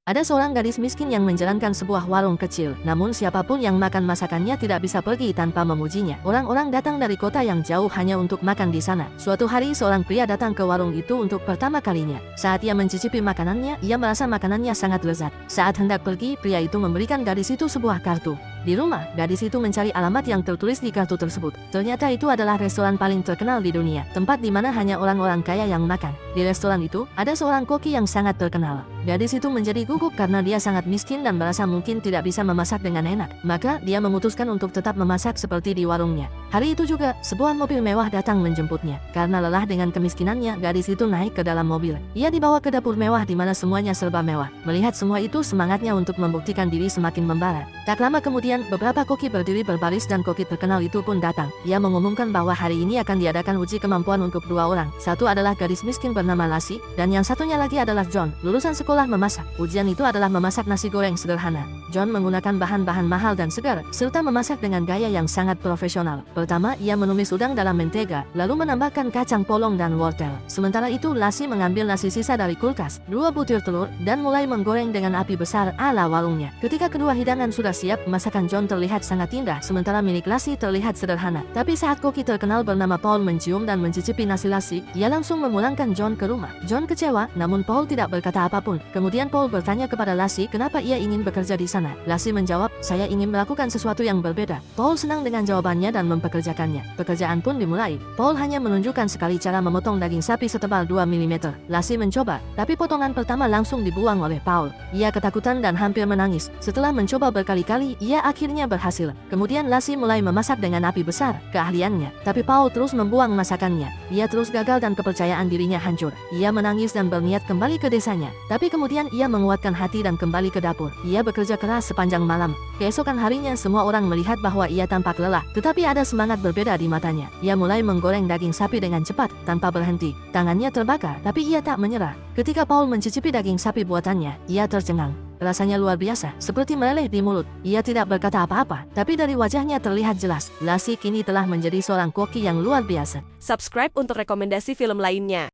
Ada seorang gadis miskin yang menjalankan sebuah warung kecil, namun siapapun yang makan masakannya tidak bisa pergi tanpa memujinya. Orang-orang datang dari kota yang jauh hanya untuk makan di sana. Suatu hari seorang pria datang ke warung itu untuk pertama kalinya. Saat ia mencicipi makanannya, ia merasa makanannya sangat lezat. Saat hendak pergi, pria itu memberikan gadis itu sebuah kartu. Di rumah, gadis itu mencari alamat yang tertulis di kartu tersebut. Ternyata itu adalah restoran paling terkenal di dunia, tempat di mana hanya orang-orang kaya yang makan. Di restoran itu, ada seorang koki yang sangat terkenal. Gadis itu menjadi gugup karena dia sangat miskin dan merasa mungkin tidak bisa memasak dengan enak. Maka, dia memutuskan untuk tetap memasak seperti di warungnya. Hari itu juga, sebuah mobil mewah datang menjemputnya. Karena lelah dengan kemiskinannya, gadis itu naik ke dalam mobil. Ia dibawa ke dapur mewah di mana semuanya serba mewah. Melihat semua itu, semangatnya untuk membuktikan diri semakin membara. Tak lama kemudian, beberapa koki berdiri berbaris dan koki terkenal itu pun datang. Ia mengumumkan bahwa hari ini akan diadakan uji kemampuan untuk dua orang. Satu adalah gadis miskin bernama Lassie, dan yang satunya lagi adalah John, lulusan sekolah memasak. Ujian itu adalah memasak nasi goreng sederhana. John menggunakan bahan-bahan mahal dan segar, serta memasak dengan gaya yang sangat profesional. Pertama, ia menumis udang dalam mentega, lalu menambahkan kacang polong dan wortel. Sementara itu, Lassie mengambil nasi sisa dari kulkas, 2 butir telur, dan mulai menggoreng dengan api besar ala warungnya. Ketika kedua hidangan sudah siap, masakan John terlihat sangat indah, sementara milik Lassie terlihat sederhana. Tapi saat koki terkenal bernama Paul mencium dan mencicipi nasi Lassie, ia langsung memulangkan John ke rumah. John kecewa, namun Paul tidak berkata apapun. Kemudian Paul bertanya kepada Lassie kenapa ia ingin bekerja di sana. Lassie menjawab, saya ingin melakukan sesuatu yang berbeda. Paul senang dengan jawabannya dan mempekerjakannya. Pekerjaan pun dimulai. Paul hanya menunjukkan sekali cara memotong daging sapi setebal 2 mm. Lassie mencoba, tapi potongan pertama langsung dibuang oleh Paul. Ia ketakutan dan hampir menangis. Setelah mencoba berkali-kali, ia akhirnya berhasil. Kemudian Lassie mulai memasak dengan api besar, keahliannya. Tapi Paul terus membuang masakannya. Ia terus gagal dan kepercayaan dirinya hancur. Ia menangis dan berniat kembali ke desanya. Tapi kemudian ia menguatkan hati dan kembali ke dapur. Ia bekerja keras sepanjang malam. Keesokan harinya semua orang melihat bahwa ia tampak lelah, tetapi ada semangat berbeda di matanya. Ia mulai menggoreng daging sapi dengan cepat, tanpa berhenti. Tangannya terbakar, tapi ia tak menyerah. Ketika Paul mencicipi daging sapi buatannya, ia tercengang. Rasanya luar biasa, seperti meleleh di mulut. Ia tidak berkata apa-apa, tapi dari wajahnya terlihat jelas. Lassie kini telah menjadi seorang koki yang luar biasa. Subscribe untuk rekomendasi film lainnya.